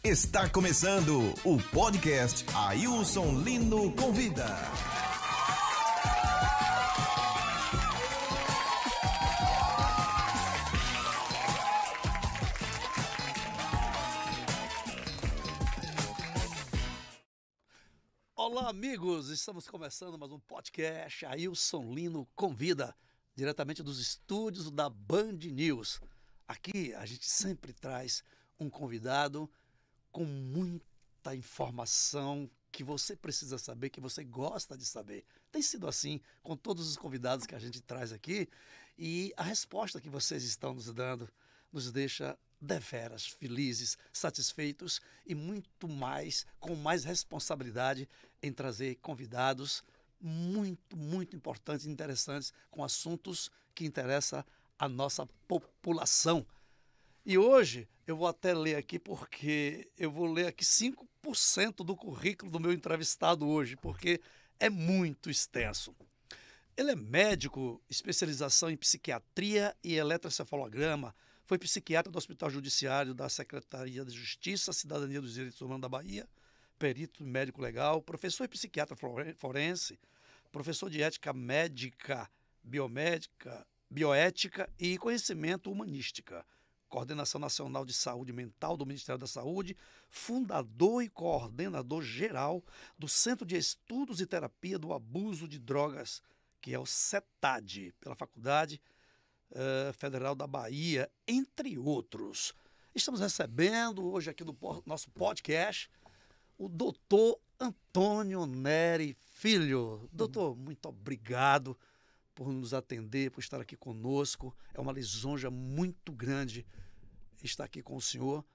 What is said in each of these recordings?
Está começando o podcast Ailson Lino Convida. Olá, amigos! Estamos começando mais um podcast Ailson Lino Convida, diretamente dos estúdios da Band News. Aqui a gente sempre traz um convidado com muita informação que você precisa saber, que você gosta de saber. Tem sido assim com todos os convidados que a gente traz aqui, e a resposta que vocês estão nos dando nos deixa deveras felizes, satisfeitos e muito mais, com mais responsabilidade em trazer convidados muito importantes e interessantes, com assuntos que interessam a nossa população. E hoje eu vou até ler aqui, porque eu vou ler aqui 5% do currículo do meu entrevistado hoje, porque é muito extenso. Ele é médico, especialização em psiquiatria e eletroencefalograma, foi psiquiatra do Hospital Judiciário da Secretaria de Justiça, Cidadania e dos Direitos Humanos da Bahia, perito médico legal, professor e psiquiatra forense, professor de ética médica, biomédica, bioética e conhecimento humanística, Coordenação Nacional de Saúde Mental do Ministério da Saúde, fundador e coordenador geral do Centro de Estudos e Terapia do Abuso de Drogas, que é o CETAD, pela Faculdade Federal da Bahia, entre outros. Estamos recebendo hoje aqui no nosso podcast o doutor Antônio Neri Filho. Doutor, muito obrigado por nos atender, por estar aqui conosco. É uma lisonja muito grande estar aqui com o senhor.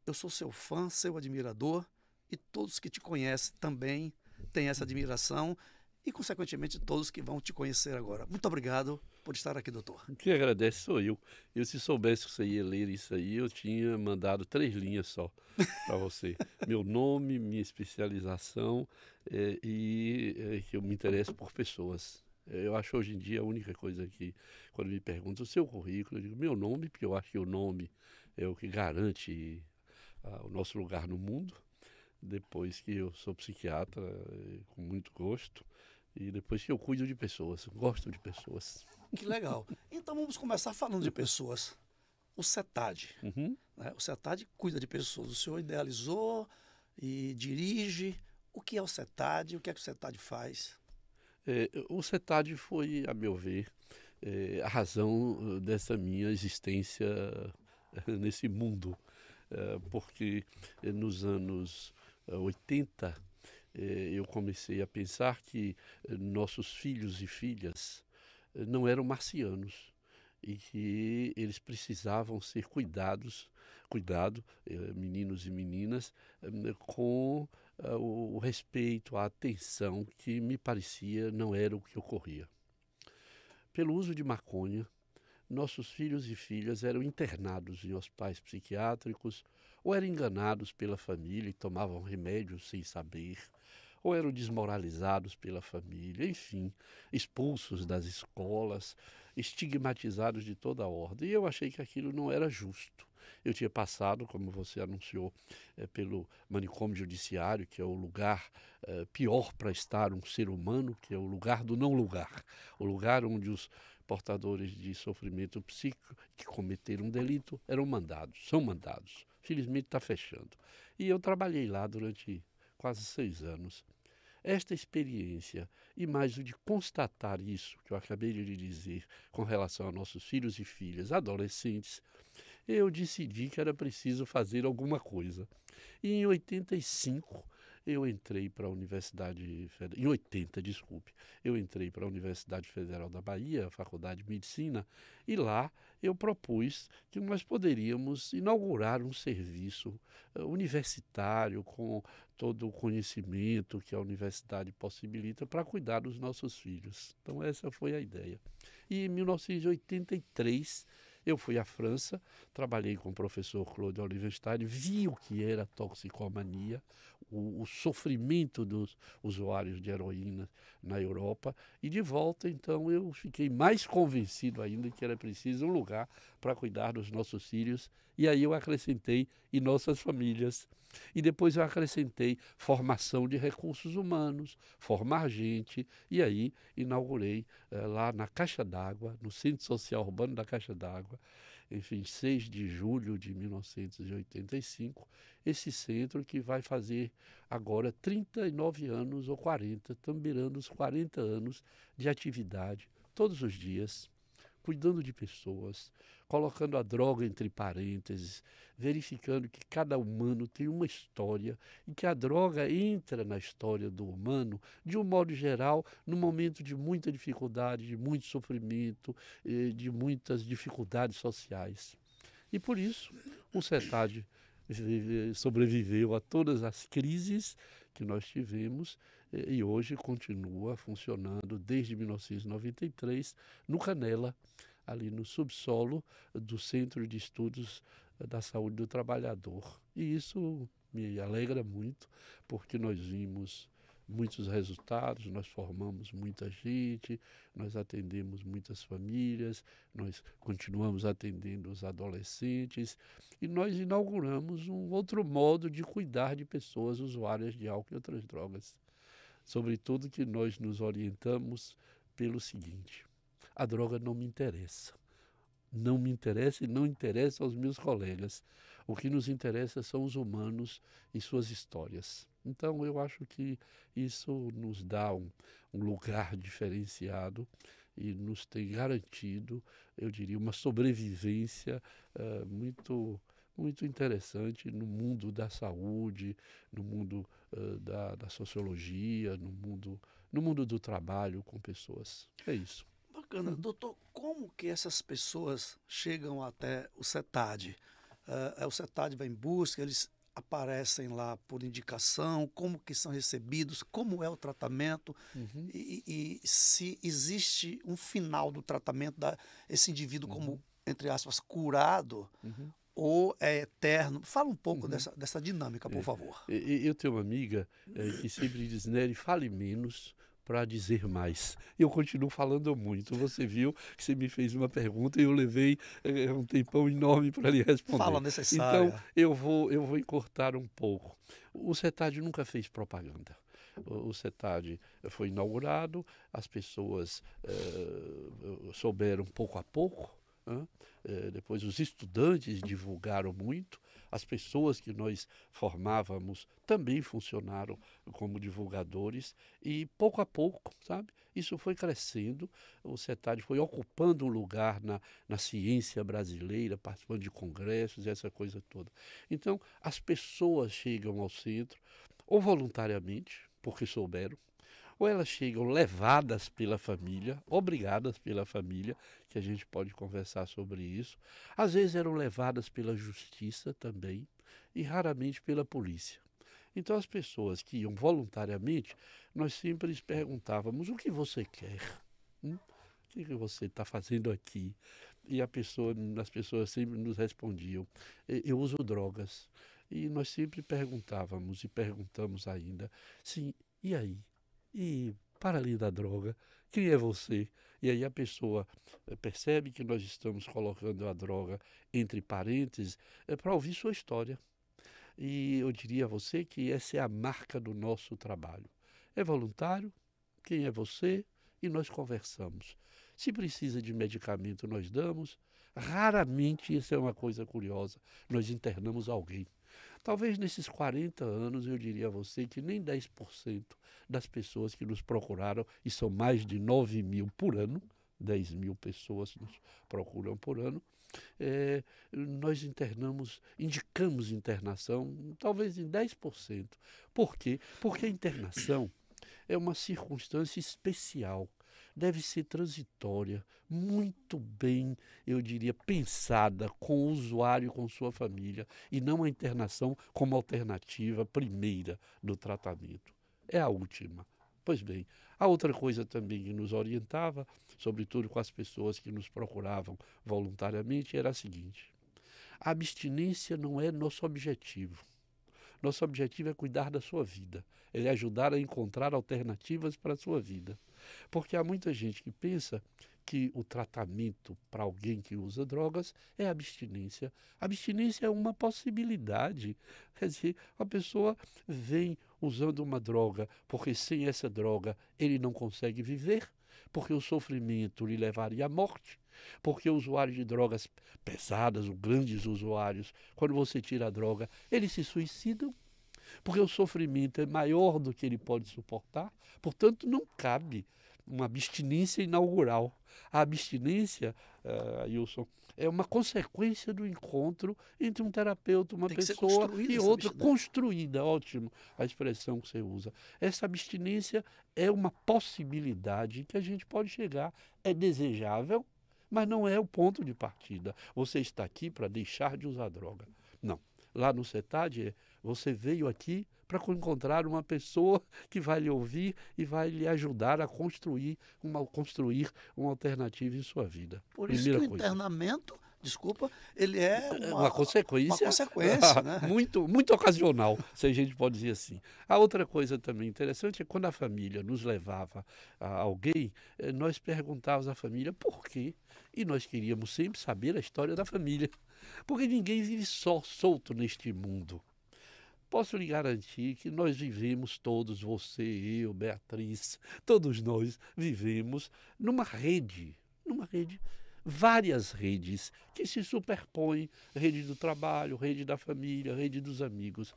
Eu sou seu fã, seu admirador, e todos que te conhecem também têm essa admiração, e, consequentemente, todos que vão te conhecer agora. Muito obrigado por estar aqui, doutor. Quem agradece sou eu. Se soubesse que você ia ler isso aí, eu tinha mandado 3 linhas só para você. Meu nome, minha especialização e que eu me interesso por pessoas. Eu acho hoje em dia a única coisa que, quando me perguntam o seu currículo, eu digo meu nome, porque eu acho que o nome é o que garante o nosso lugar no mundo. Depois que eu sou psiquiatra, com muito gosto, e depois que eu cuido de pessoas, gosto de pessoas. Que legal. Então vamos começar falando de pessoas. O CETAD, né? O CETAD cuida de pessoas. O senhor idealizou e dirige. O que é o CETAD? O que é que o CETAD faz? O CETAD foi, a meu ver, a razão dessa minha existência nesse mundo, porque nos anos 80 eu comecei a pensar que nossos filhos e filhas não eram marcianos e que eles precisavam ser meninos e meninas, com o respeito, a atenção que me parecia não era o que ocorria. Pelo uso de maconha, nossos filhos e filhas eram internados em hospitais psiquiátricos, ou eram enganados pela família e tomavam remédios sem saber, ou eram desmoralizados pela família, enfim, expulsos das escolas, estigmatizados de toda a ordem. E eu achei que aquilo não era justo. Eu tinha passado, como você anunciou, pelo manicômio judiciário, que é o lugar pior para estar um ser humano, que é o lugar do não lugar, o lugar onde os portadores de sofrimento psíquico que cometeram um delito são mandados. Felizmente está fechando. E eu trabalhei lá durante quase 6 anos. Esta experiência, e mais o de constatar isso que eu acabei de lhe dizer com relação a nossos filhos e filhas adolescentes, eu decidi que era preciso fazer alguma coisa. E em 85 eu entrei para a Universidade Federal, em 80, desculpe, eu entrei para a Universidade Federal da Bahia, a Faculdade de Medicina, e lá eu propus que nós poderíamos inaugurar um serviço universitário com todo o conhecimento que a universidade possibilita para cuidar dos nossos filhos. Então essa foi a ideia. E em 1983 Eu fui à França, trabalhei com o professor Claude Olivenstein, vi o que era a toxicomania, o sofrimento dos usuários de heroína na Europa, e de volta, então, eu fiquei mais convencido ainda que era preciso um lugar para cuidar dos nossos filhos, e aí eu acrescentei e nossas famílias. E depois eu acrescentei formação de recursos humanos, formar gente, e aí inaugurei lá na Caixa d'Água, no Centro Social Urbano da Caixa d'Água, enfim, 6 de julho de 1985, esse centro que vai fazer agora 39 anos ou 40, estamos beirando os 40 anos de atividade, todos os dias, cuidando de pessoas, colocando a droga entre parênteses, verificando que cada humano tem uma história e que a droga entra na história do humano, de um modo geral, num momento de muita dificuldade, de muito sofrimento, de muitas dificuldades sociais. E por isso, o CETAD sobreviveu a todas as crises que nós tivemos e hoje continua funcionando desde 1993 no Canela, ali no subsolo do Centro de Estudos da Saúde do Trabalhador. E isso me alegra muito, porque nós vimos muitos resultados, nós formamos muita gente, nós atendemos muitas famílias, nós continuamos atendendo os adolescentes e nós inauguramos um outro modo de cuidar de pessoas usuárias de álcool e outras drogas. Sobretudo que nós nos orientamos pelo seguinte: a droga não me interessa. Não me interessa e não interessa aos meus colegas. O que nos interessa são os humanos e suas histórias. Então, eu acho que isso nos dá um lugar diferenciado e nos tem garantido, eu diria, uma sobrevivência muito interessante no mundo da saúde, no mundo da sociologia, no mundo do trabalho com pessoas. É isso. Bacana. Doutor, como que essas pessoas chegam até o CETAD? O CETAD vai em busca, eles aparecem lá por indicação, como que são recebidos, como é o tratamento e se existe um final do tratamento esse indivíduo como, entre aspas, curado ou é eterno. Fala um pouco dessa dinâmica, por favor. Eu tenho uma amiga que sempre diz: Nery, fale menos para dizer mais. Eu continuo falando muito. Você viu que você me fez uma pergunta e eu levei um tempão enorme para lhe responder. Fala necessária. Então, eu vou encurtar um pouco. O CETAD nunca fez propaganda. O CETAD foi inaugurado, as pessoas souberam pouco a pouco, depois os estudantes divulgaram muito, as pessoas que nós formávamos também funcionaram como divulgadores e pouco a pouco, sabe, isso foi crescendo, o CETAD foi ocupando um lugar na ciência brasileira, participando de congressos, essa coisa toda. Então, as pessoas chegam ao centro, ou voluntariamente, porque souberam, ou elas chegam levadas pela família, obrigadas pela família, que a gente pode conversar sobre isso. Às vezes eram levadas pela justiça também e raramente pela polícia. Então as pessoas que iam voluntariamente, nós sempre lhes perguntávamos: o que você quer? O que você está fazendo aqui? E as pessoas sempre nos respondiam: eu uso drogas. E nós sempre perguntávamos e perguntamos ainda: sim, e aí? E para além da droga, quem é você? E aí a pessoa percebe que nós estamos colocando a droga entre parênteses para ouvir sua história. E eu diria a você que essa é a marca do nosso trabalho. É voluntário, quem é você? E nós conversamos. Se precisa de medicamento, nós damos. Raramente, isso é uma coisa curiosa, nós internamos alguém. Talvez nesses 40 anos eu diria a você que nem 10% das pessoas que nos procuraram, e são mais de 9 mil por ano, 10 mil pessoas nos procuram por ano, nós indicamos internação, talvez em 10%. Por quê? Porque a internação é uma circunstância especial. Deve ser transitória, muito bem, eu diria, pensada com o usuário, com sua família, e não a internação como alternativa primeira do tratamento. É a última. Pois bem, a outra coisa também que nos orientava, sobretudo com as pessoas que nos procuravam voluntariamente, era a seguinte: a abstinência não é nosso objetivo. Nosso objetivo é cuidar da sua vida, é lhe ajudar a encontrar alternativas para a sua vida. Porque há muita gente que pensa que o tratamento para alguém que usa drogas é abstinência. Abstinência é uma possibilidade. Quer dizer, a pessoa vem usando uma droga porque sem essa droga ele não consegue viver, porque o sofrimento lhe levaria à morte. Porque usuários de drogas pesadas, os grandes usuários, quando você tira a droga, eles se suicidam, porque o sofrimento é maior do que ele pode suportar, portanto não cabe uma abstinência inaugural. A abstinência, Wilson, é uma consequência do encontro entre um terapeuta, uma pessoa e outra, construída, ótimo a expressão que você usa. Essa abstinência é uma possibilidade que a gente pode chegar, é desejável, mas não é o ponto de partida. Você está aqui para deixar de usar droga. Não. Lá no CETAD, você veio aqui para encontrar uma pessoa que vai lhe ouvir e vai lhe ajudar a construir uma alternativa em sua vida. Por isso que o internamento, desculpa, ele é uma consequência, uma consequência né? muito ocasional, se a gente pode dizer assim. A outra coisa também interessante é quando a família nos levava a alguém, nós perguntávamos à família por quê, e nós queríamos sempre saber a história da família, porque ninguém vive só solto neste mundo. Posso lhe garantir que nós vivemos todos, você, eu, Beatriz, todos nós vivemos numa rede, várias redes que se superpõem, rede do trabalho, rede da família, rede dos amigos.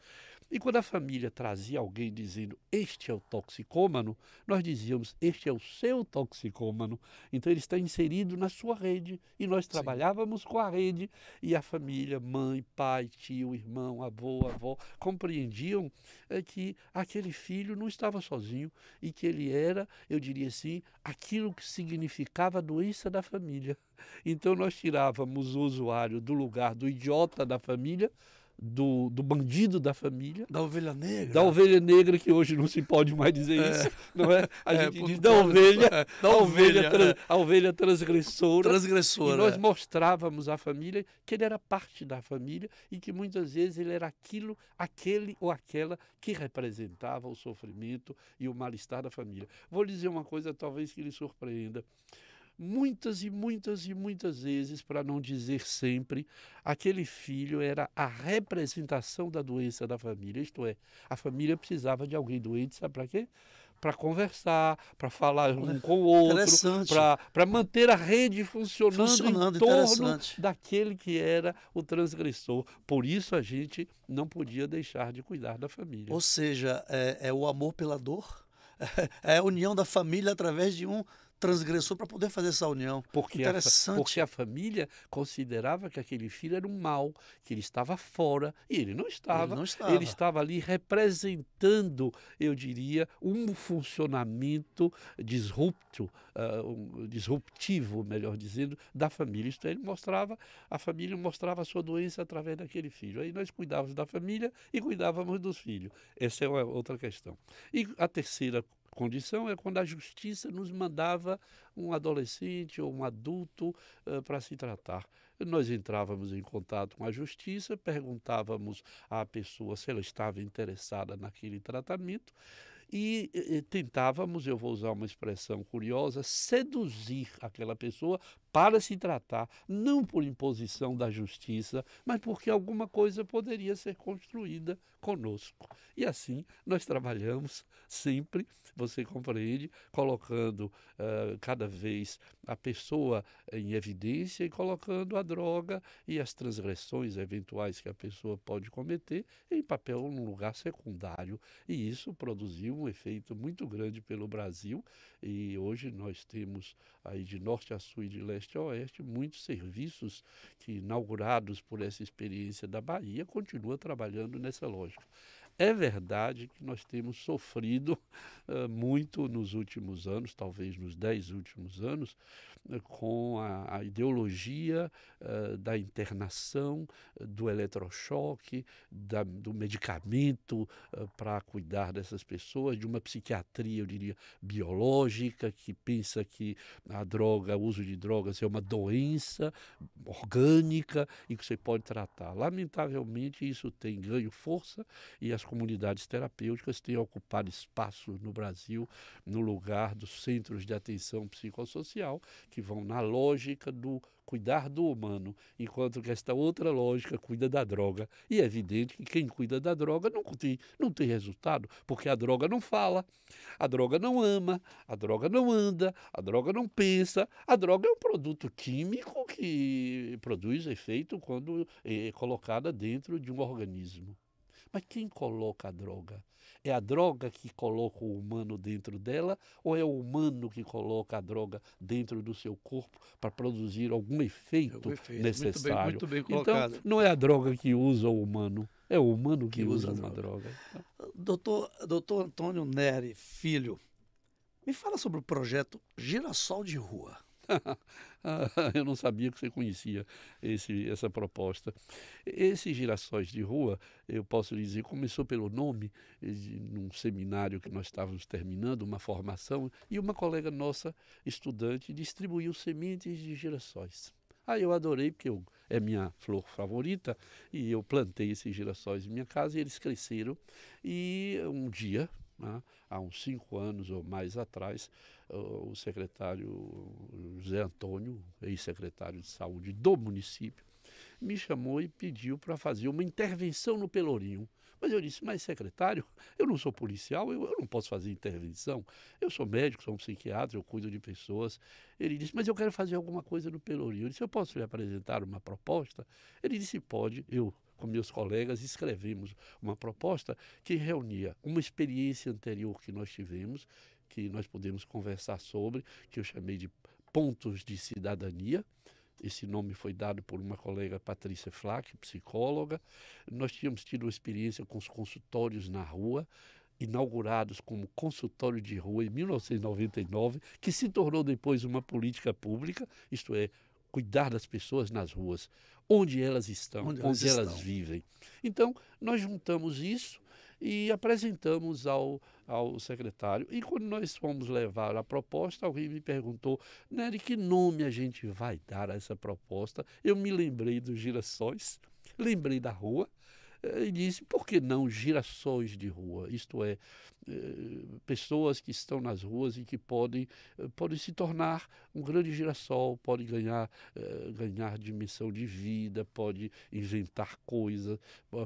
E quando a família trazia alguém dizendo, este é o toxicômano, nós dizíamos, este é o seu toxicômano. Então ele está inserido na sua rede. E nós trabalhávamos com a rede e a família, mãe, pai, tio, irmão, avô, avó, compreendiam que aquele filho não estava sozinho e que ele era, eu diria assim, aquilo que significava a doença da família. Então nós tirávamos o usuário do lugar do idiota da família, do bandido da família. Da ovelha negra. Da ovelha negra, que hoje não se pode mais dizer isso, não é? A gente diz da ovelha transgressora. Transgressora. E nós mostrávamos à família que ele era parte da família e que muitas vezes ele era aquele ou aquela que representava o sofrimento e o mal-estar da família. Vou lhe dizer uma coisa talvez que lhe surpreenda. Muitas e muitas e muitas vezes, para não dizer sempre, aquele filho era a representação da doença da família. Isto é, a família precisava de alguém doente, sabe para quê? Para conversar, para falar um com o outro, para manter a rede funcionando em torno daquele que era o transgressor. Por isso a gente não podia deixar de cuidar da família. Ou seja, é o amor pela dor, é a união da família através de um transgressor para poder fazer essa união. Porque a família considerava que aquele filho era um mal, que ele estava fora, e ele não estava. Ele estava ali representando, eu diria, um funcionamento disruptivo, melhor dizendo, da família. Isto é, a família mostrava a sua doença através daquele filho. Aí nós cuidávamos da família e cuidávamos dos filhos. Essa é outra questão. E a terceira condição é quando a justiça nos mandava um adolescente ou um adulto para se tratar. Nós entrávamos em contato com a justiça, perguntávamos à pessoa se ela estava interessada naquele tratamento e tentávamos, eu vou usar uma expressão curiosa, seduzir aquela pessoa para se tratar, não por imposição da justiça, mas porque alguma coisa poderia ser construída conosco. E assim nós trabalhamos sempre, você compreende, colocando cada vez a pessoa em evidência e colocando a droga e as transgressões eventuais que a pessoa pode cometer em papel num lugar secundário. E isso produziu um efeito muito grande pelo Brasil e hoje nós temos aí de norte a sul e de leste a oeste muitos serviços que, inaugurados por essa experiência da Bahia, continuam trabalhando nessa lógica. É verdade que nós temos sofrido muito nos últimos anos, talvez nos 10 últimos anos, com a ideologia da internação, do eletrochoque, do medicamento para cuidar dessas pessoas, de uma psiquiatria, eu diria, biológica, que pensa que o uso de drogas é uma doença orgânica e que você pode tratar. Lamentavelmente, isso tem ganho força e as comunidades terapêuticas têm ocupado espaço no Brasil no lugar dos centros de atenção psicossocial, que vão na lógica do cuidar do humano, enquanto que esta outra lógica cuida da droga. E é evidente que quem cuida da droga não tem resultado, porque a droga não fala, a droga não ama, a droga não anda, a droga não pensa. A droga é um produto químico que produz efeito quando é colocada dentro de um organismo. Mas quem coloca a droga? É a droga que coloca o humano dentro dela ou é o humano que coloca a droga dentro do seu corpo para produzir algum efeito necessário? Muito bem colocado. Então, não é a droga que usa o humano, é o humano que usa uma droga. Doutor Antônio Neri Filho, me fala sobre o projeto Girassol de Rua. Eu não sabia que você conhecia essa proposta. Esses girassóis de rua, eu posso dizer, começou pelo nome, num seminário que nós estávamos terminando, uma formação, e uma colega nossa, estudante, distribuiu sementes de girassóis. Aí eu adorei, porque é minha flor favorita, e eu plantei esses girassóis em minha casa e eles cresceram. E um dia, há uns 5 anos ou mais atrás, o secretário José Antônio, ex-secretário de saúde do município, me chamou e pediu para fazer uma intervenção no Pelourinho. Mas eu disse, mas secretário, eu não sou policial, eu não posso fazer intervenção. Eu sou médico, sou um psiquiatra, eu cuido de pessoas. Ele disse, mas eu quero fazer alguma coisa no Pelourinho. Eu disse, eu posso lhe apresentar uma proposta? Ele disse, pode. Eu, com meus colegas, escrevemos uma proposta que reunia uma experiência anterior que nós tivemos, que nós podemos conversar sobre, que eu chamei de pontos de cidadania. Esse nome foi dado por uma colega, Patrícia Flack, psicóloga. Nós tínhamos tido uma experiência com os consultórios na rua, inaugurados como consultório de rua em 1999, que se tornou depois uma política pública, isto é, cuidar das pessoas nas ruas, onde elas estão, onde elas vivem. Então, nós juntamos isso e apresentamos ao secretário. E quando nós fomos levar a proposta, alguém me perguntou, Nery, que nome a gente vai dar a essa proposta? Eu me lembrei dos girassóis, lembrei da rua, e disse, por que não girassóis de rua? Isto é, pessoas que estão nas ruas e que podem se tornar um grande girassol, pode ganhar dimensão de vida, pode inventar coisas,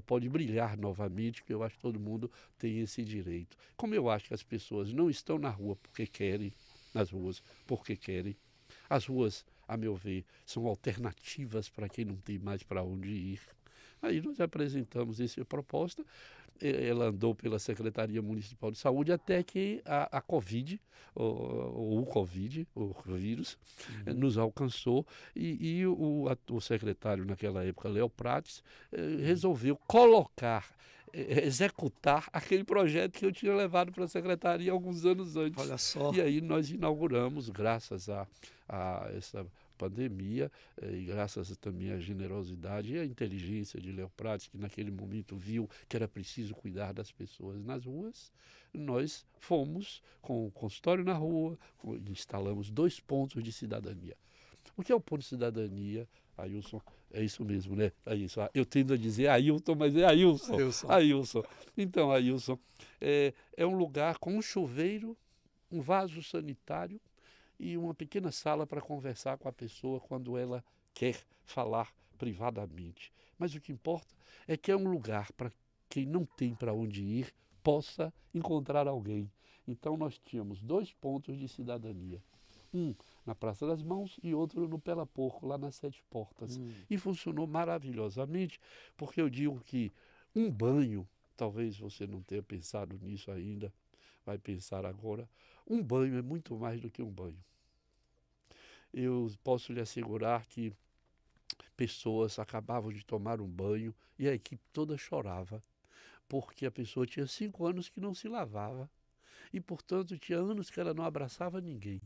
pode brilhar novamente, porque eu acho que todo mundo tem esse direito. Como eu acho que as pessoas não estão na rua porque querem, nas ruas porque querem, as ruas, a meu ver, são alternativas para quem não tem mais para onde ir. Aí nós apresentamos essa proposta, ela andou pela Secretaria Municipal de Saúde até que a Covid, o Covid, o vírus, nos alcançou e o secretário naquela época, Léo Prates, resolveu executar aquele projeto que eu tinha levado para a Secretaria alguns anos antes. Olha só. E aí nós inauguramos, graças a essa pandemia, e graças também à generosidade e à inteligência de Léo Prates, que naquele momento viu que era preciso cuidar das pessoas nas ruas, nós fomos com o consultório na rua, instalamos 2 pontos de cidadania. O que é o ponto de cidadania, Ailson? É isso mesmo, né? É isso. Eu tendo a dizer Ailton, mas é Ailson. Ailson. Então, Ailson, é um lugar com um chuveiro, um vaso sanitário, e uma pequena sala para conversar com a pessoa quando ela quer falar privadamente. Mas o que importa é que é um lugar para quem não tem para onde ir, possa encontrar alguém. Então nós tínhamos 2 pontos de cidadania. Um na Praça das Mãos e outro no Pela Porco, lá nas 7 Portas. E funcionou maravilhosamente, porque eu digo que um banho, talvez você não tenha pensado nisso ainda, vai pensar agora, um banho é muito mais do que um banho. Eu posso lhe assegurar que pessoas acabavam de tomar um banho e a equipe toda chorava, porque a pessoa tinha 5 anos que não se lavava e, portanto, tinha anos que ela não abraçava ninguém.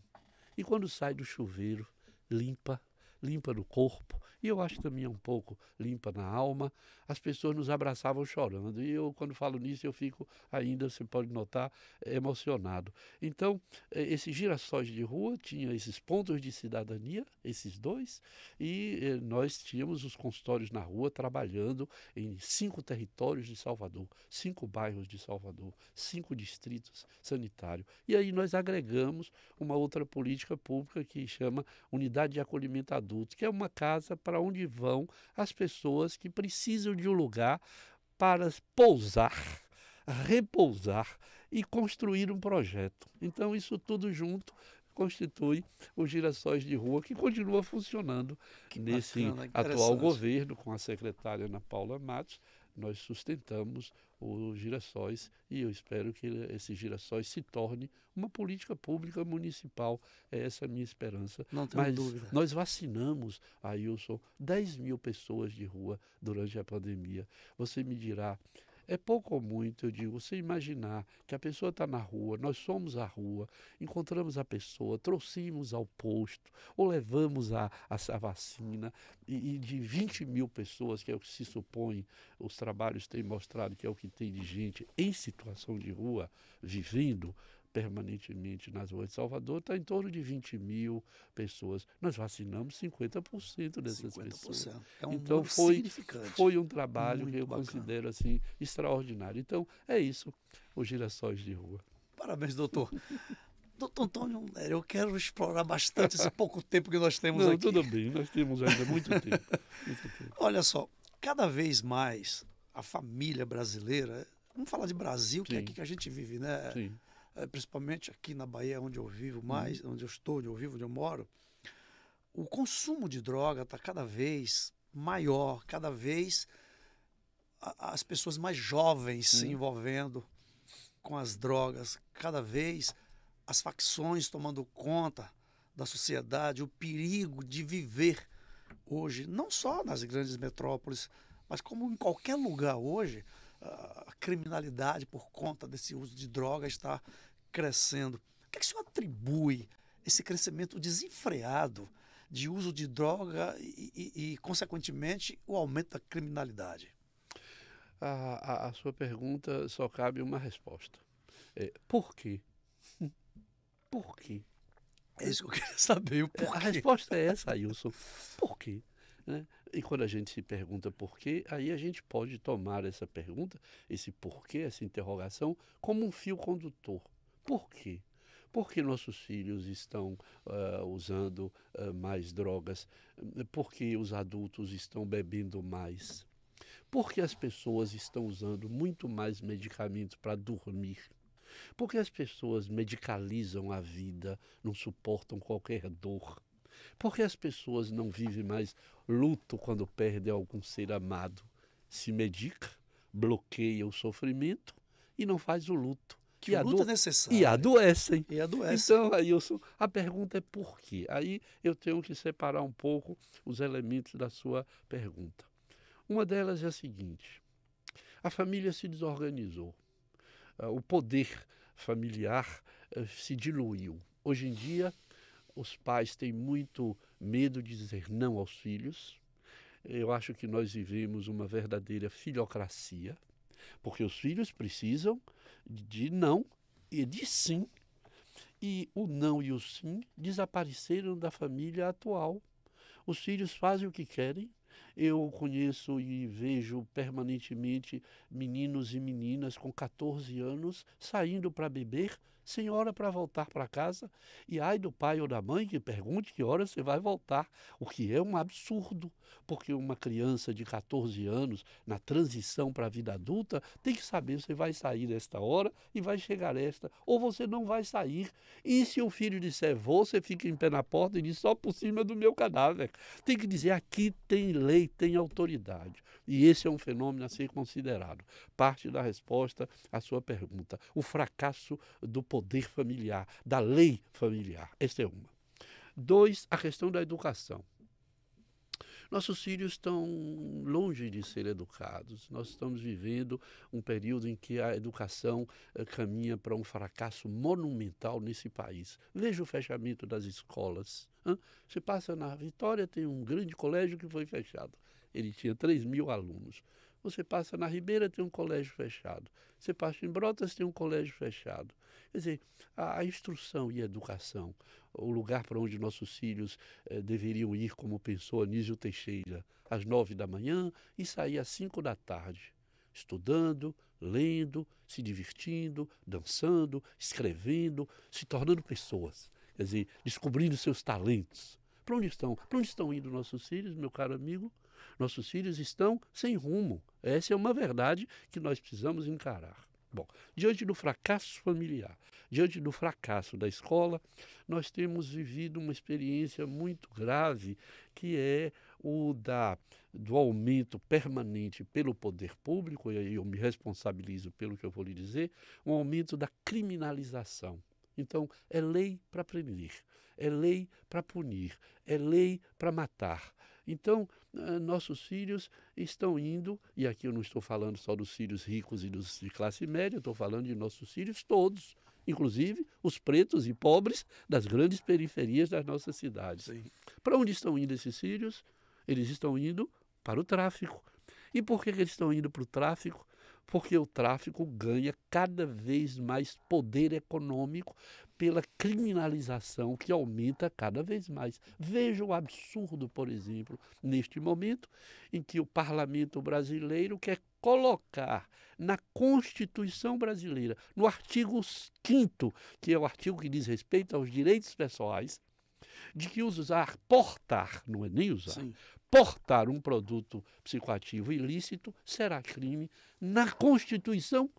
E quando sai do chuveiro, limpa, limpa no corpo, e eu acho também um pouco limpa na alma. As pessoas nos abraçavam chorando, e eu, quando falo nisso, eu fico ainda, você pode notar, emocionado. Então, esses girassóis de rua tinham esses pontos de cidadania, esses dois, e nós tínhamos os consultórios na rua trabalhando em 5 territórios de Salvador, 5 bairros de Salvador, 5 distritos sanitários. E aí nós agregamos uma outra política pública que chama Unidade de Acolhimento Adulto, que é uma casa para onde vão as pessoas que precisam de um lugar para pousar, repousar e construir um projeto. Então, isso tudo junto constitui os Girassóis de Rua, que continua funcionando nesse bacana, atual interessante. governo, com a secretária Ana Paula Matos. Nós sustentamos os girassóis e eu espero que esses girassóis se tornem uma política pública municipal. É essa a minha esperança. Não tenho Mas dúvida. nós vacinamos, Ailson, 10 mil pessoas de rua durante a pandemia. Você me dirá, é pouco ou muito, eu digo, você imaginar que a pessoa está na rua, nós somos a rua, encontramos a pessoa, trouxemos ao posto, ou levamos a vacina, e de 20 mil pessoas, que é o que se supõe, os trabalhos têm mostrado que é o que tem de gente em situação de rua, vivendo permanentemente nas ruas de Salvador, está em torno de 20 mil pessoas. Nós vacinamos 50% dessas pessoas. 50%. É um Então número foi significante. um trabalho que Muito eu bacana. considero assim extraordinário. Então é isso, os Girassóis de Rua. Parabéns, doutor. Doutor Antônio, eu quero explorar bastante esse pouco tempo que nós temos Não, aqui. tudo bem, nós temos ainda muito tempo. Muito tempo. Olha só, cada vez mais a família brasileira, vamos falar de Brasil, que é Sim. aqui que a gente vive, né? Sim, Principalmente aqui na Bahia, onde eu vivo mais, onde eu estou, onde eu vivo, onde eu moro, o consumo de droga está cada vez maior, cada vez as pessoas mais jovens se envolvendo com as drogas, cada vez as facções tomando conta da sociedade, o perigo de viver hoje, não só nas grandes metrópoles, mas como em qualquer lugar hoje, a criminalidade por conta desse uso de droga está crescendo. O que é que o senhor atribui esse crescimento desenfreado de uso de droga e, consequentemente, o aumento da criminalidade? a sua pergunta só cabe uma resposta. Por quê? Por quê? É isso que eu queria saber, o A porquê. resposta é essa, Ailson. Por quê? Né? E quando a gente se pergunta por quê, aí a gente pode tomar essa pergunta, esse porquê, essa interrogação, como um fio condutor. Por quê? Por que nossos filhos estão usando mais drogas? Por que os adultos estão bebendo mais? Por que as pessoas estão usando muito mais medicamentos para dormir? Por que as pessoas medicalizam a vida, não suportam qualquer dor? Por que as pessoas não vivem mais luto quando perdem algum ser amado? Se medica, bloqueia o sofrimento e não faz o luto. Que o luto é necessário. E adoecem. E adoece. Então, Ailson, a pergunta é por quê? Aí eu tenho que separar um pouco os elementos da sua pergunta. Uma delas é a seguinte: a família se desorganizou. O poder familiar se diluiu. Hoje em dia, os pais têm muito medo de dizer não aos filhos. Eu acho que nós vivemos uma verdadeira filocracia, porque os filhos precisam de não e de sim. E o não e o sim desapareceram da família atual. Os filhos fazem o que querem. Eu conheço e vejo permanentemente meninos e meninas com 14 anos saindo para beber, sem hora para voltar para casa, e ai do pai ou da mãe que pergunte que hora você vai voltar, o que é um absurdo, porque uma criança de 14 anos, na transição para a vida adulta, tem que saber se vai sair nesta hora e vai chegar esta, ou você não vai sair. E se o filho disser vou, você fica em pé na porta e diz só por cima do meu cadáver. Tem que dizer aqui tem lei, tem autoridade. E esse é um fenômeno a ser considerado. Parte da resposta à sua pergunta. O fracasso do poder familiar, da lei familiar. Essa é uma. 2, a questão da educação. Nossos filhos estão longe de ser educados. Nós estamos vivendo um período em que a educação caminha para um fracasso monumental nesse país. Veja o fechamento das escolas. Você passa na Vitória, tem um grande colégio que foi fechado. Ele tinha 3.000 alunos. Você passa na Ribeira, tem um colégio fechado. Você passa em Brotas, tem um colégio fechado. Quer dizer, a instrução e a educação, o lugar para onde nossos filhos deveriam ir, como pensou Anísio Teixeira, às 9 da manhã e sair às 5 da tarde, estudando, lendo, se divertindo, dançando, escrevendo, se tornando pessoas. Quer dizer, descobrindo seus talentos. Para onde estão? Para onde estão indo nossos filhos, meu caro amigo? Nossos filhos estão sem rumo. Essa é uma verdade que nós precisamos encarar. Bom, diante do fracasso familiar, diante do fracasso da escola, nós temos vivido uma experiência muito grave, que é do aumento permanente pelo poder público, e aí eu me responsabilizo pelo que eu vou lhe dizer, um aumento da criminalização. Então, é lei para prender, é lei para punir, é lei para matar. Então, nossos filhos estão indo, e aqui eu não estou falando só dos filhos ricos e dos de classe média, eu estou falando de nossos filhos todos, inclusive os pretos e pobres das grandes periferias das nossas cidades. Para onde estão indo esses filhos? Eles estão indo para o tráfico. E por que eles estão indo para o tráfico? Porque o tráfico ganha cada vez mais poder econômico pela criminalização que aumenta cada vez mais. Veja o absurdo, por exemplo, neste momento em que o parlamento brasileiro quer colocar na Constituição brasileira, no artigo 5º, que é o artigo que diz respeito aos direitos pessoais, de que portar, não é nem usar, sim, portar um produto psicoativo ilícito será crime na Constituição.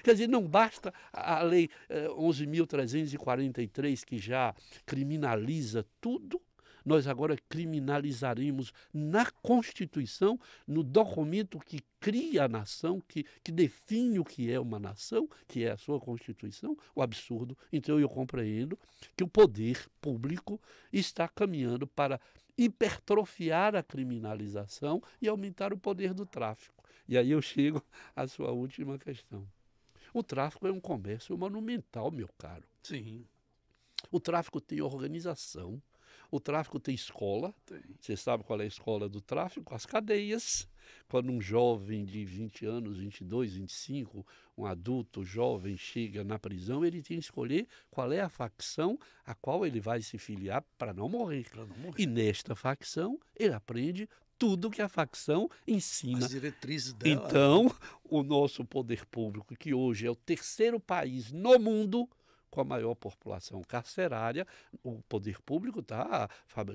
Quer dizer, não basta a Lei 11.343, que já criminaliza tudo, nós agora criminalizaremos na Constituição, no documento que cria a nação, que define o que é uma nação, que é a sua Constituição, o absurdo. Então eu compreendo que o poder público está caminhando para hipertrofiar a criminalização e aumentar o poder do tráfico. E aí eu chego à sua última questão. O tráfico é um comércio monumental, meu caro. Sim. O tráfico tem organização, o tráfico tem escola. Você sabe qual é a escola do tráfico? As cadeias. Quando um jovem de 20 anos, 22, 25, um adulto jovem chega na prisão, ele tem que escolher qual é a facção a qual ele vai se filiar para não morrer. E nesta facção ele aprende tudo que a facção ensina. As diretrizes dela. Então, o nosso poder público, que hoje é o 3º país no mundo com a maior população carcerária, o poder público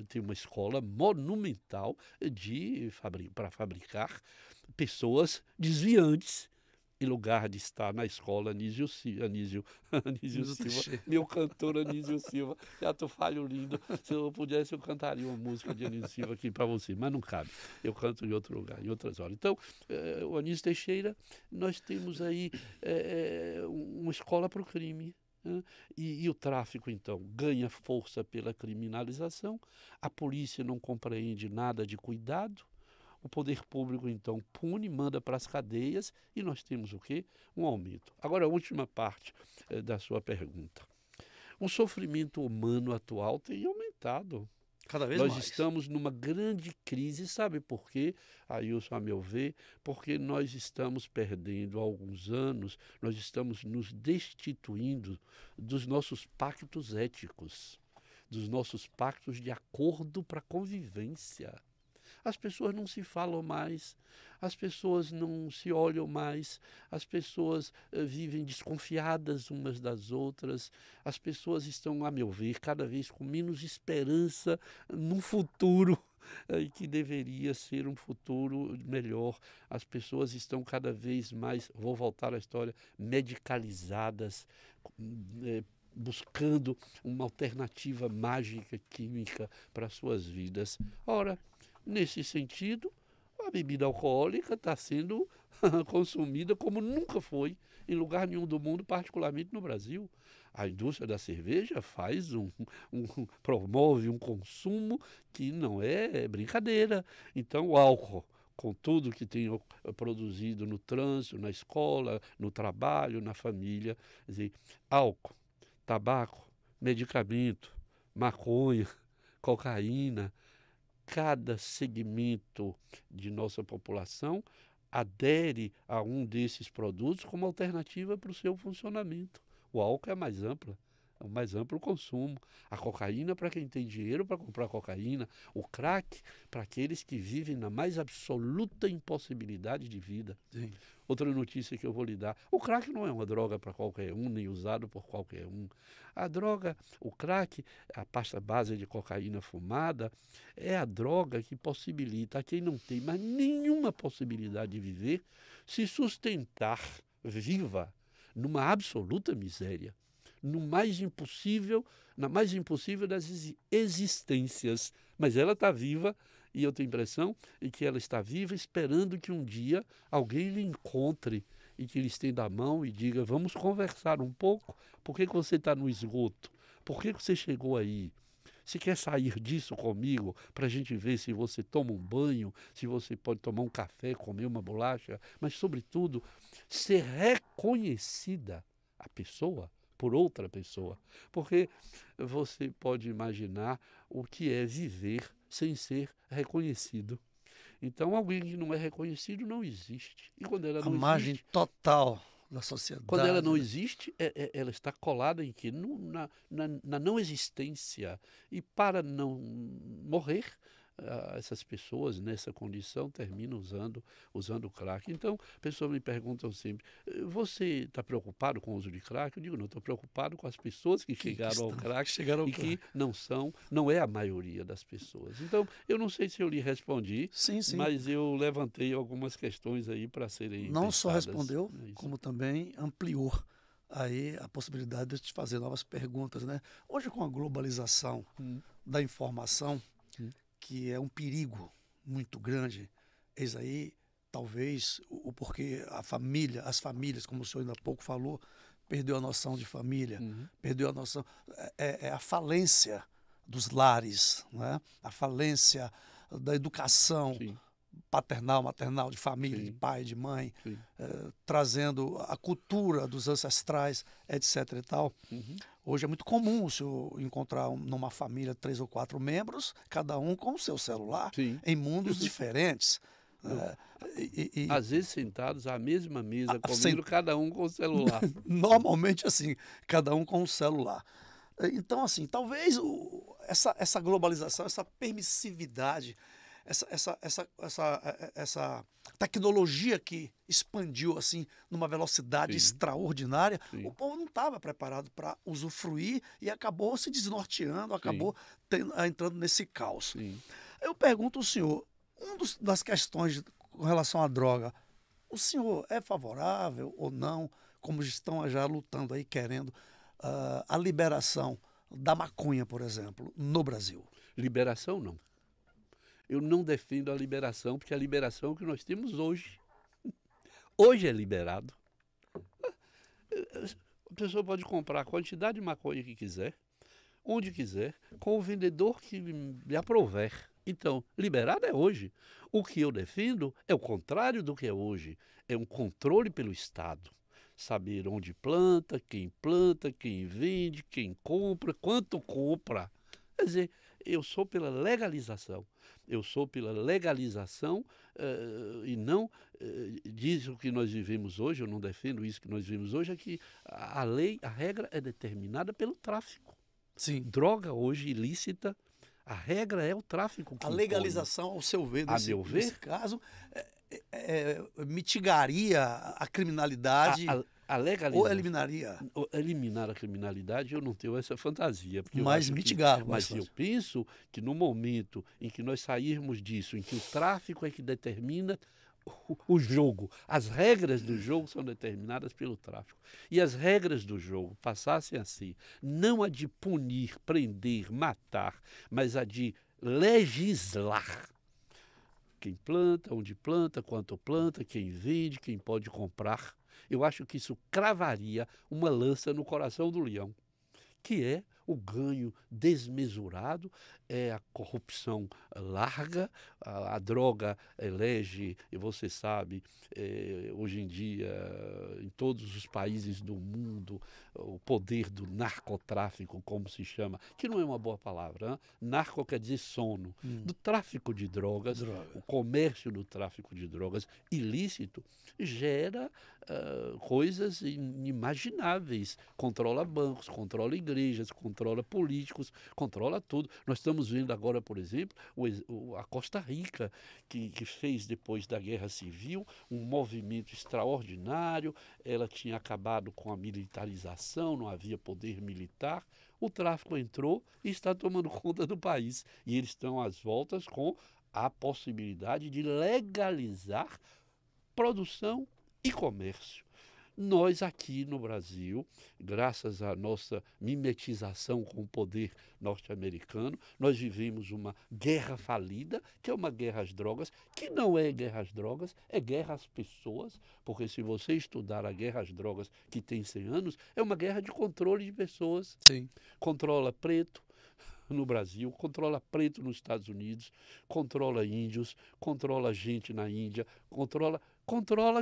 tem uma escola monumental para fabricar pessoas desviantes, em lugar de estar na escola Anísio Silva, meu cantor Anísio Silva. Tu falho lindo. Se eu pudesse, eu cantaria uma música de Anísio Silva aqui para você, mas não cabe. Eu canto em outro lugar, em outras horas. Então, o Anísio Teixeira, nós temos aí uma escola para o crime. E o tráfico, então, ganha força pela criminalização, a polícia não compreende nada de cuidado, o poder público, então, pune, manda para as cadeias e nós temos o quê? Um aumento. Agora, a última parte da sua pergunta. O sofrimento humano atual tem aumentado. Cada vez nós mais. Estamos numa grande crise, sabe por quê, Ailson, a meu ver? Porque nós estamos perdendo há alguns anos, nós estamos nos destituindo dos nossos pactos éticos, dos nossos pactos de acordo para a convivência. As pessoas não se falam mais, as pessoas não se olham mais, as pessoas vivem desconfiadas umas das outras, as pessoas estão, a meu ver, cada vez com menos esperança num futuro que deveria ser um futuro melhor. As pessoas estão cada vez mais, vou voltar à história, medicalizadas, buscando uma alternativa mágica, química para suas vidas. Ora, nesse sentido, a bebida alcoólica está sendo consumida como nunca foi em lugar nenhum do mundo, particularmente no Brasil. A indústria da cerveja promove um consumo que não é brincadeira. Então, o álcool, com tudo que tem produzido no trânsito, na escola, no trabalho, na família, quer dizer, álcool, tabaco, medicamento, maconha, cocaína, cada segmento de nossa população adere a um desses produtos como alternativa para o seu funcionamento. O álcool é mais ampla. É o mais amplo consumo. A cocaína para quem tem dinheiro para comprar cocaína. O crack para aqueles que vivem na mais absoluta impossibilidade de vida. Sim. Outra notícia que eu vou lhe dar. O crack não é uma droga para qualquer um, nem usado por qualquer um. A droga, o crack, a pasta base de cocaína fumada, é a droga que possibilita a quem não tem mais nenhuma possibilidade de viver se sustentar viva numa absoluta miséria. No mais impossível, na mais impossível das existências. Mas ela está viva e eu tenho a impressão de que ela está viva esperando que um dia alguém lhe encontre e que lhe estenda a mão e diga, vamos conversar um pouco, por que você está no esgoto? Por que você chegou aí? Se quer sair disso comigo, para a gente ver se você toma um banho, se você pode tomar um café, comer uma bolacha, mas, sobretudo, ser reconhecida a pessoa por outra pessoa. Porque você pode imaginar o que é viver sem ser reconhecido. Então, alguém que não é reconhecido não existe. E quando ela não A margem existe, total da sociedade. quando ela não existe, ela está colada em quê? Na não existência. E para não morrer, essas pessoas nessa condição terminam usando crack. Então, pessoas me perguntam sempre, você está preocupado com o uso de crack? Eu digo, não, estou preocupado com as pessoas que chegaram ao crack e que não é a maioria das pessoas. Então, eu não sei se eu lhe respondi, Sim, sim. mas eu levantei algumas questões aí para serem Não só pensadas. respondeu, É isso. como também ampliou aí a possibilidade de te fazer novas perguntas, né? Hoje, com a globalização da informação, que é um perigo muito grande, eis aí talvez o porquê as famílias, como o senhor ainda há pouco falou, perdeu a noção de família, perdeu a noção, é a falência dos lares, né? A falência da educação Sim. paternal, maternal, de família, Sim. de pai, de mãe, Sim. trazendo a cultura dos ancestrais, etc. e tal. Hoje é muito comum o senhor encontrar numa família 3 ou 4 membros, cada um com o seu celular, Sim. em mundos diferentes. Às vezes sentados à mesma mesa, comendo, sem- cada um com o celular. Normalmente assim, cada um com o celular. Então, assim, talvez essa globalização, essa permissividade, essa tecnologia que expandiu assim numa velocidade Sim. extraordinária, Sim. o povo não estava preparado para usufruir e acabou se desnorteando, acabou entrando nesse caos. Sim. Eu pergunto ao senhor, das questões com relação à droga, o senhor é favorável ou não, como estão já lutando aí, querendo a liberação da maconha, por exemplo, no Brasil? Liberação, não. Eu não defendo a liberação, porque a liberação é o que nós temos hoje. Hoje é liberado. A pessoa pode comprar a quantidade de maconha que quiser, onde quiser, com o vendedor que lhe aprouver. Então, liberado é hoje. O que eu defendo é o contrário do que é hoje. É um controle pelo Estado. Saber onde planta, quem vende, quem compra, quanto compra. Quer dizer, eu sou pela legalização. Eu sou pela legalização e não diz o que nós vivemos hoje, eu não defendo isso que nós vivemos hoje, é que a lei, a regra é determinada pelo tráfico. Sim. Droga hoje ilícita, a regra é o tráfico que A legalização, ao seu ver, nesse caso, mitigaria a criminalidade a legalização, ou eliminaria? eliminar a criminalidade, eu não tenho essa fantasia. Porque Mas mitigar. Mas eu penso que no momento em que nós sairmos disso, em que o tráfico é que determina o jogo, as regras do jogo são determinadas pelo tráfico. E as regras do jogo passassem assim, não a de punir, prender, matar, mas a de legislar. Quem planta, onde planta, quanto planta, quem vende, quem pode comprar. Eu acho que isso cravaria uma lança no coração do leão, que é o ganho desmesurado, é a corrupção larga, a droga elege, e você sabe, hoje em dia, em todos os países do mundo, o poder do narcotráfico, como se chama, que não é uma boa palavra, hein? Narco quer dizer sono, do tráfico de drogas, o comércio do tráfico de drogas ilícito gera coisas inimagináveis, controla bancos, controla igrejas, controla políticos, controla tudo. Nós estamos vendo agora, por exemplo, a Costa Rica, que fez depois da Guerra Civil um movimento extraordinário, ela tinha acabado com a militarização, não havia poder militar, o tráfico entrou e está tomando conta do país. E eles estão às voltas com a possibilidade de legalizar produção e comércio. Nós aqui no Brasil, graças à nossa mimetização com o poder norte-americano, nós vivemos uma guerra falida, que é uma guerra às drogas, que não é guerra às drogas, é guerra às pessoas, porque se você estudar a guerra às drogas, que tem 100 anos, é uma guerra de controle de pessoas. Sim. Controla preto no Brasil, controla preto nos Estados Unidos, controla índios, controla gente na Índia, controla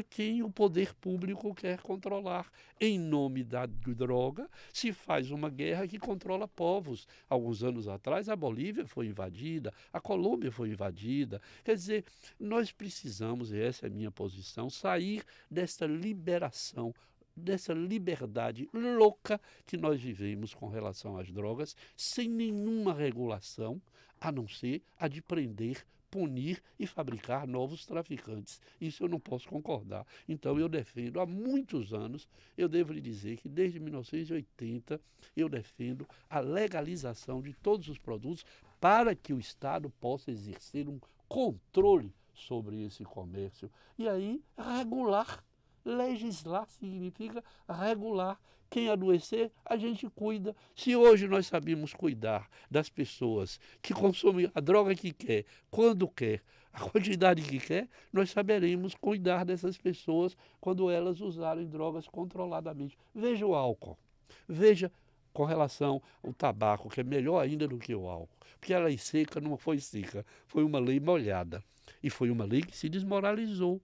quem o poder público quer controlar. Em nome da droga, se faz uma guerra que controla povos. Alguns anos atrás, a Bolívia foi invadida, a Colômbia foi invadida. Quer dizer, nós precisamos, e essa é a minha posição, sair dessa liberação, dessa liberdade louca que nós vivemos com relação às drogas, sem nenhuma regulação, a não ser a de prender, punir e fabricar novos traficantes. Isso eu não posso concordar. Então eu defendo, há muitos anos, eu devo lhe dizer que desde 1980 eu defendo a legalização de todos os produtos para que o Estado possa exercer um controle sobre esse comércio. E aí regular. Legislar significa regular. Quem adoecer, a gente cuida. Se hoje nós sabemos cuidar das pessoas que consomem a droga que quer, quando quer, a quantidade que quer, nós saberemos cuidar dessas pessoas quando elas usarem drogas controladamente. Veja o álcool. Veja com relação ao tabaco, que é melhor ainda do que o álcool. Porque a lei seca não foi seca, foi uma lei molhada. E foi uma lei que se desmoralizou.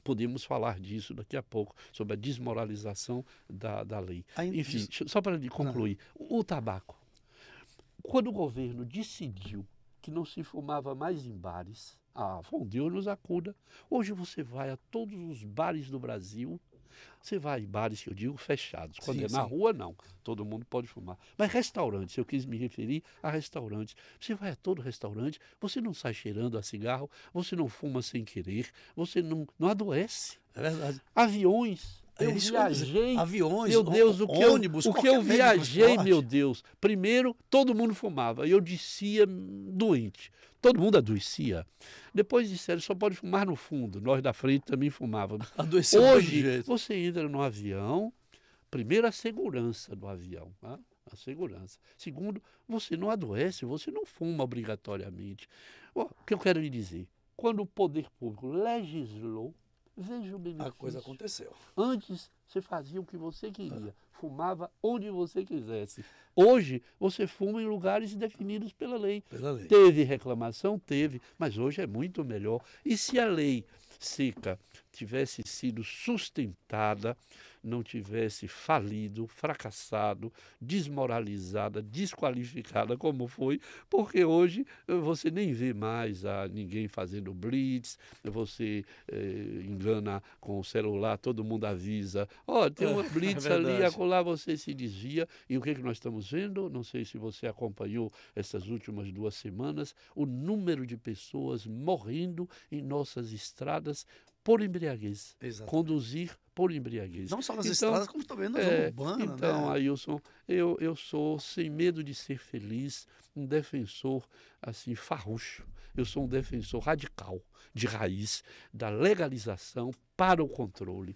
Podemos falar disso daqui a pouco, sobre a desmoralização da lei. Enfim, só para concluir, o tabaco. Quando o governo decidiu que não se fumava mais em bares, foi um Deus nos acuda. Hoje você vai a todos os bares do Brasil, você vai em bares que eu digo fechados. Quando na rua, não. Todo mundo pode fumar. Mas restaurantes, eu quis me referir a restaurantes. Você vai a todo restaurante, você não sai cheirando a cigarro, você não fuma sem querer, você não adoece. É verdade. Aviões. Eu viajei, aviões, meu Deus, ônibus, o que eu viajei, meu Deus. Primeiro, todo mundo fumava, eu descia doente. Todo mundo adoecia. Depois disseram, só pode fumar no fundo. Nós da frente também fumávamos. Hoje, você entra no avião, primeiro a segurança do avião, tá? A segurança. Segundo, você não adoece, você não fuma obrigatoriamente. O que eu quero lhe dizer, quando o poder público legislou, veja o benefício. A coisa aconteceu. Antes, você fazia o que você queria, fumava onde você quisesse. Hoje, você fuma em lugares definidos pela lei. Teve reclamação? Teve, mas hoje é muito melhor. E se a lei seca tivesse sido sustentada, não tivesse falido, fracassado, desmoralizada, desqualificada como foi, porque hoje você nem vê mais ninguém fazendo blitz, você engana com o celular, todo mundo avisa, tem uma blitz ali, acolá você se desvia, e o que nós estamos vendo? Não sei se você acompanhou essas últimas 2 semanas, o número de pessoas morrendo em nossas estradas por embriaguez. Exatamente. Conduzir por embriaguez. Não só nas estradas, como também na zona urbana. Então, Ailson, eu sou, sem medo de ser feliz, um defensor assim farrucho. Eu sou um defensor radical, de raiz, da legalização para o controle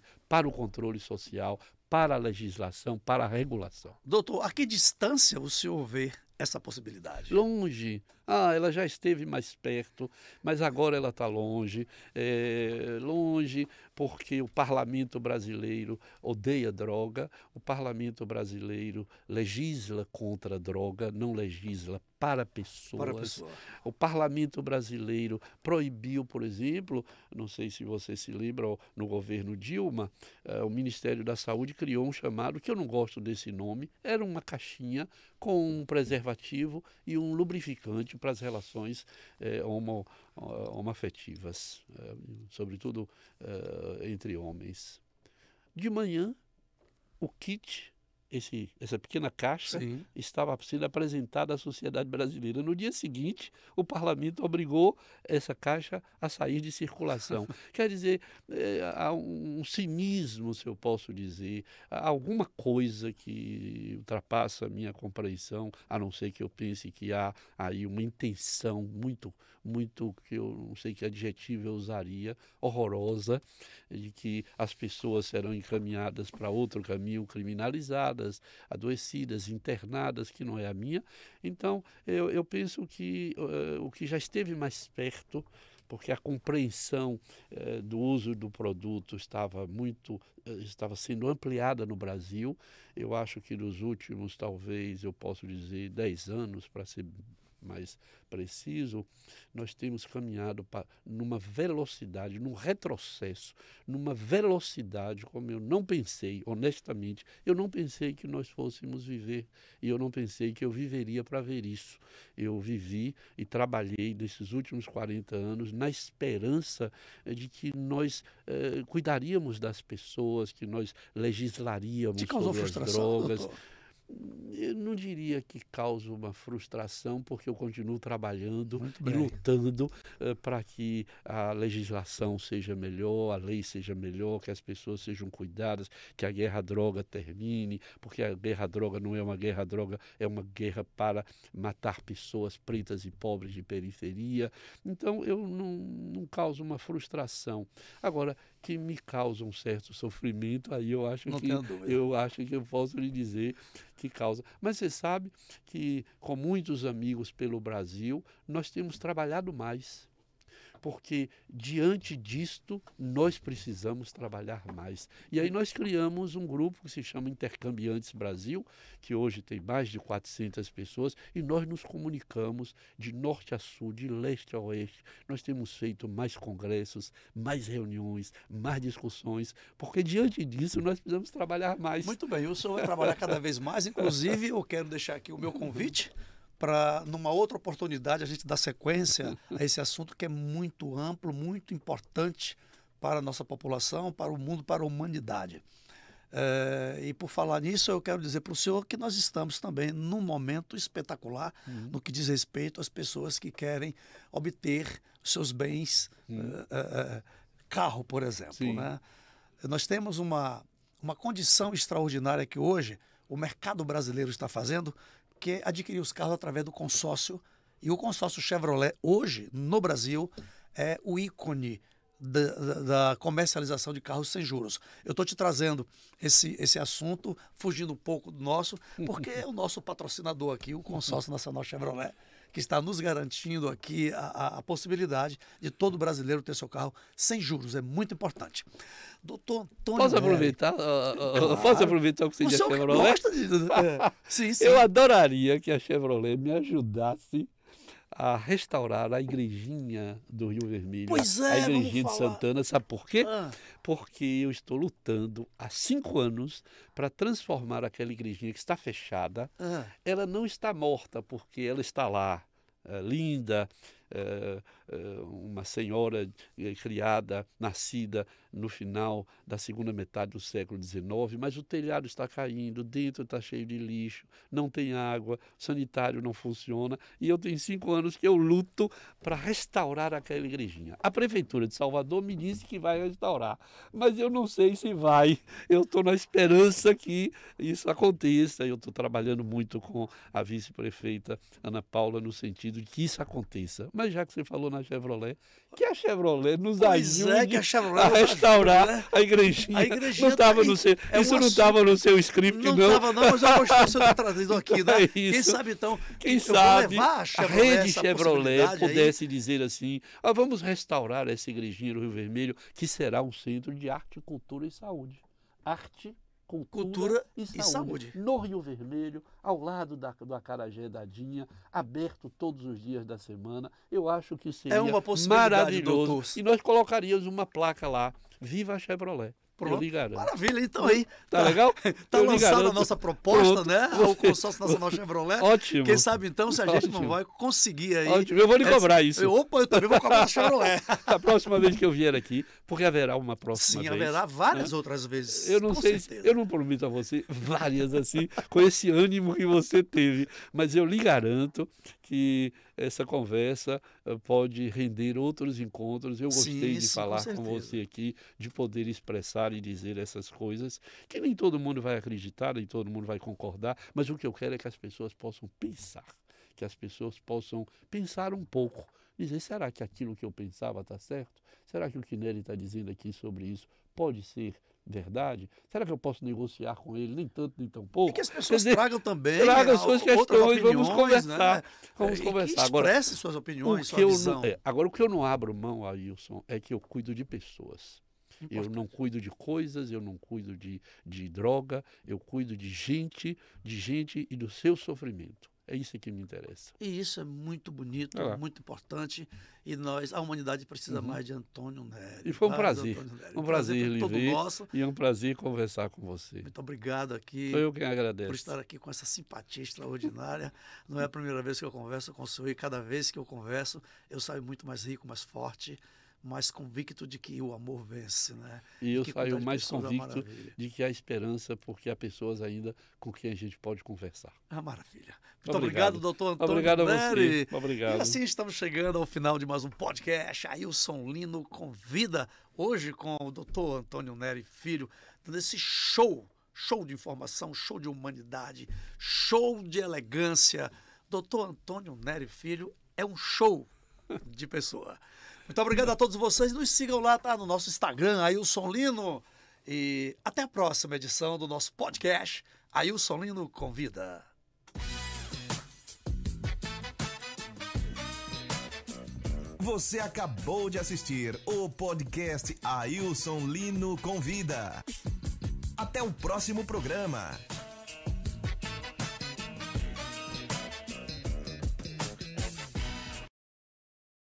social, para a legislação, para a regulação. Doutor, a que distância o senhor vê essa possibilidade? Longe. Ah, ela já esteve mais perto, mas agora ela está longe. Longe porque o parlamento brasileiro odeia droga, o parlamento brasileiro legisla contra a droga, não legisla para pessoas. Para a pessoa. O parlamento brasileiro proibiu, por exemplo, não sei se você se lembra, no governo Dilma, o Ministério da Saúde criou um chamado, que eu não gosto desse nome, era uma caixinha com um preservativo e um lubrificante para as relações homoafetivas, sobretudo entre homens. De manhã, o kit, essa pequena caixa, Sim. estava sendo apresentada à sociedade brasileira. No dia seguinte, o parlamento obrigou essa caixa a sair de circulação. Quer dizer, há um cinismo, se eu posso dizer, há alguma coisa que ultrapassa a minha compreensão, a não ser que eu pense que há aí uma intenção muito, que eu não sei que adjetivo eu usaria, horrorosa, de que as pessoas serão encaminhadas para outro caminho, criminalizadas, adoecidas, internadas, que não é a minha. Então, eu penso que o que já esteve mais perto, porque a compreensão do uso do produto estava sendo ampliada no Brasil. Eu acho que nos últimos, talvez, eu posso dizer, 10 anos, para ser mais preciso, nós temos caminhado numa velocidade, num retrocesso, numa velocidade como eu não pensei, honestamente, eu não pensei que nós fôssemos viver, e eu não pensei que eu viveria para ver isso. Eu vivi e trabalhei nesses últimos 40 anos na esperança de que nós cuidaríamos das pessoas, que nós legislaríamos sobre as drogas. Doutor? Eu não diria que causa uma frustração, porque eu continuo trabalhando Muito e bem. lutando para que a legislação seja melhor, a lei seja melhor, que as pessoas sejam cuidadas, que a guerra à droga termine, porque a guerra à droga não é uma guerra à droga, é uma guerra para matar pessoas pretas e pobres de periferia. Então, eu não causo uma frustração. Agora, que me causa um certo sofrimento, aí eu acho que eu posso lhe dizer que causa. Mas você sabe que, com muitos amigos pelo Brasil, nós temos trabalhado mais. Porque, diante disto, nós precisamos trabalhar mais. E aí nós criamos um grupo que se chama Intercambiantes Brasil, que hoje tem mais de 400 pessoas, e nós nos comunicamos de norte a sul, de leste a oeste. Nós temos feito mais congressos, mais reuniões, mais discussões, porque, diante disso, nós precisamos trabalhar mais. Muito bem, o senhor vai trabalhar cada vez mais. Inclusive, eu quero deixar aqui o meu convite para, numa outra oportunidade, a gente dar sequência a esse assunto que é muito amplo, muito importante para a nossa população, para o mundo, para a humanidade. E por falar nisso, eu quero dizer para o senhor que nós estamos também num momento espetacular no que diz respeito às pessoas que querem obter seus bens, carro, por exemplo. Né? Nós temos uma condição extraordinária que hoje o mercado brasileiro está fazendo, que é adquirir os carros através do consórcio. E o consórcio Chevrolet, hoje, no Brasil, é o ícone da comercialização de carros sem juros. Eu estou te trazendo esse assunto, fugindo um pouco do nosso, porque é o nosso patrocinador aqui, o Consórcio Nacional Chevrolet, que está nos garantindo aqui a possibilidade de todo brasileiro ter seu carro sem juros. É muito importante. Doutor Antônio Posso aproveitar? Posso aproveitar o que você disse, Chevrolet? Gosta de... Sim, sim. Eu adoraria que a Chevrolet me ajudasse a restaurar a igrejinha do Rio Vermelho, Pois a é, igrejinha vamos de falar. Santana. Sabe por quê? Ah, Porque eu estou lutando há 5 anos para transformar aquela igrejinha que está fechada. Ela não está morta, porque ela está lá, linda, uma senhora criada, nascida no final da segunda metade do século XIX, mas o telhado está caindo, dentro está cheio de lixo, não tem água, o sanitário não funciona, e eu tenho 5 anos que eu luto para restaurar aquela igrejinha. A Prefeitura de Salvador me disse que vai restaurar, mas eu não sei se vai. Eu estou na esperança que isso aconteça. Eu estou trabalhando muito com a vice-prefeita Ana Paula no sentido de que isso aconteça. Mas já que você falou na Chevrolet, que a Chevrolet nos pois ajude é, que a Chevrolet a vai restaurar né? a igrejinha. A igrejinha não tava tá no seu, é um isso não assunto- estava no seu script, Não não. estava não, mas eu gostei de você ter trazido aqui, né? É Quem isso. sabe então, Quem eu sabe vou levar a Chevrolet, rede essa Chevrolet possibilidade aí. pudesse dizer assim, vamos restaurar essa igrejinha do Rio Vermelho, que será um centro de arte, cultura e saúde. Arte, cultura e saúde. No Rio Vermelho, ao lado do Acarajé Dadinha, aberto todos os dias da semana. Eu acho que seria uma possibilidade, maravilhoso. doutor. E nós colocaríamos uma placa lá, Viva a Chevrolet. Pronto. Eu lhe garanto. Maravilha, então aí. Tá legal? Tá Eu lhe lançada a garanto. nossa proposta, Pronto. né? Ao consórcio nacional Chevrolet. Ótimo. Quem sabe então se a gente não Ótimo. vai conseguir aí. Ótimo, eu vou lhe cobrar isso. Eu também vou cobrar a Chevrolet. A próxima vez que eu vier aqui, porque haverá uma próxima Sim, vez. haverá várias né? outras vezes. Eu não com sei, certeza. eu não prometo a você várias assim, com esse ânimo que você teve, mas eu lhe garanto que essa conversa pode render outros encontros. Eu gostei de Sim, falar com com certeza. você aqui, de poder expressar e dizer essas coisas que nem todo mundo vai acreditar, nem todo mundo vai concordar, mas o que eu quero é que as pessoas possam pensar, que as pessoas possam pensar um pouco, dizer, será que aquilo que eu pensava está certo? Será que o que Nery está dizendo aqui sobre isso pode ser verdade? Será que eu posso negociar com ele, nem tanto, nem tão pouco? E que as pessoas Quer dizer, tragam também traga suas outras questões, vamos opiniões, conversar. né? Vamos E conversar. que Agora, expresse suas opiniões, o sua que eu visão. não, agora, o que eu não abro mão, Ailson, é que eu cuido de pessoas. Eu não cuido de coisas, eu não cuido de droga, eu cuido de gente e do seu sofrimento. É isso que me interessa. E isso é muito bonito, muito importante. E a humanidade precisa mais de Antônio Nery. E foi um prazer. Um prazer lhe todo ver nosso. e é um prazer conversar com você. Muito obrigado aqui. Sou eu quem agradece. Por estar aqui com essa simpatia extraordinária. Não é a primeira vez que eu converso com o senhor e cada vez que eu converso, eu saio muito mais rico, mais forte, mais convicto de que o amor vence, né? E eu que saio cuidar de mais pessoas é convicto maravilha. de que há esperança, porque há pessoas ainda com quem a gente pode conversar. Ah, maravilha. Muito obrigado, doutor Antônio Obrigado a Nery. você. Obrigado. E assim estamos chegando ao final de mais um podcast. Ailson Lino convida, hoje com o doutor Antônio Nery Filho, dando esse show de informação, show de humanidade, show de elegância. Doutor Antônio Nery Filho é um show de pessoa. Muito obrigado a todos vocês. Nos sigam lá, tá? No nosso Instagram, Ailson Lino. E até a próxima edição do nosso podcast. Ailson Lino convida. Você acabou de assistir o podcast Ailson Lino Convida. Até o próximo programa.